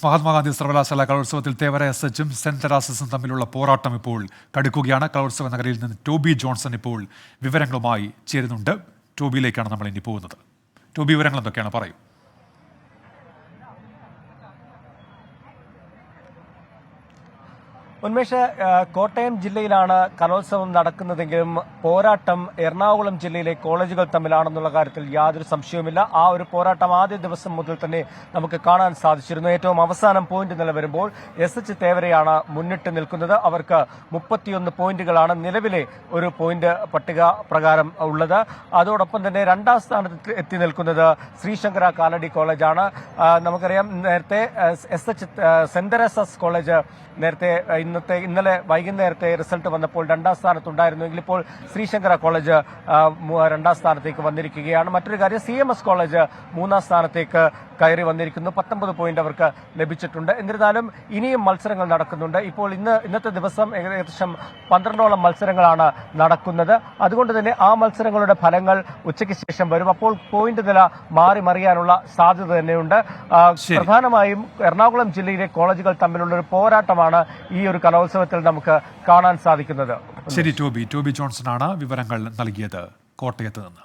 മഹാത്മാഗാന്ധി സർവകലാശാല കലോത്സവത്തിൽ തേവര SHഉം സെന്റ് തെരാസസും തമ്മിലുള്ള പോരാട്ടം ഇപ്പോൾ കടുക്കുകയാണ്. കലോത്സവ നഗരിയിൽ നിന്ന് ടോബി ജോൺസൺ ഇപ്പോൾ വിവരങ്ങളുമായി ചേരുന്നുണ്ട്. ടോബിയിലേക്കാണ് നമ്മൾ ഇനി പോകുന്നത്. ടോബി, വിവരങ്ങൾ എന്തൊക്കെയാണ്, പറയൂ. ഉന്മേഷ്, കോട്ടയം ജില്ലയിലാണ് കലോത്സവം നടക്കുന്നതെങ്കിലും പോരാട്ടം എറണാകുളം ജില്ലയിലെ കോളേജുകൾ തമ്മിലാണെന്നുള്ള കാര്യത്തിൽ യാതൊരു സംശയവുമില്ല. ആ ഒരു പോരാട്ടം ആദ്യ ദിവസം മുതൽ തന്നെ നമുക്ക് കാണാൻ സാധിച്ചിരുന്നു. ഏറ്റവും അവസാനം പോയിന്റ് നില വരുമ്പോൾ SH തേവരയാണ് മുന്നിട്ട് നിൽക്കുന്നത്. അവർക്ക് 31 പോയിന്റുകളാണ് നിലവിലെ ഒരു പോയിന്റ് പട്ടിക പ്രകാരം ഉള്ളത്. അതോടൊപ്പം തന്നെ രണ്ടാം സ്ഥാനത്ത് എത്തി നിൽക്കുന്നത് ശ്രീശങ്കര കാലടി കോളേജാണ്. നമുക്കറിയാം, നേരത്തെ SH സെന്റ് തെരേസാസ് കോളേജ് നേരത്തെ ഇന്നലെ വൈകുന്നേരത്തെ റിസൾട്ട് വന്നപ്പോൾ രണ്ടാം സ്ഥാനത്തുണ്ടായിരുന്നുവെങ്കിൽ ഇപ്പോൾ ശ്രീശങ്കര കോളേജ് രണ്ടാം സ്ഥാനത്തേക്ക് വന്നിരിക്കുകയാണ്. മറ്റൊരു കാര്യം, CMS കോളേജ് മൂന്നാം സ്ഥാനത്തേക്ക് കയറി വന്നിരിക്കുന്നു. 19 പോയിന്റ് അവർക്ക് ലഭിച്ചിട്ടുണ്ട്. എന്നിരുന്നാലും ഇനിയും മത്സരങ്ങൾ നടക്കുന്നുണ്ട്. ഇപ്പോൾ ഇന്നത്തെ ദിവസം ഏകദേശം 12ഓളം മത്സരങ്ങളാണ് നടക്കുന്നത്. അതുകൊണ്ട് തന്നെ ആ മത്സരങ്ങളുടെ ഫലങ്ങൾ ഉച്ചയ്ക്ക് ശേഷം വരും. അപ്പോൾ പോയിന്റ് നില മാറി മറിയാനുള്ള സാധ്യത തന്നെയുണ്ട്. പ്രധാനമായും എറണാകുളം ജില്ലയിലെ കോളേജുകൾ തമ്മിലുള്ള ഒരു പോരാട്ടമാണ് ഈ ഒരു കലോത്സവത്തിൽ നമുക്ക് കാണാൻ സാധിക്കുന്നത്. ശരി, ടോബി ജോൺസൺ ആണ് വിവരങ്ങൾ നൽകിയത് കോട്ടയത്ത് നിന്ന്.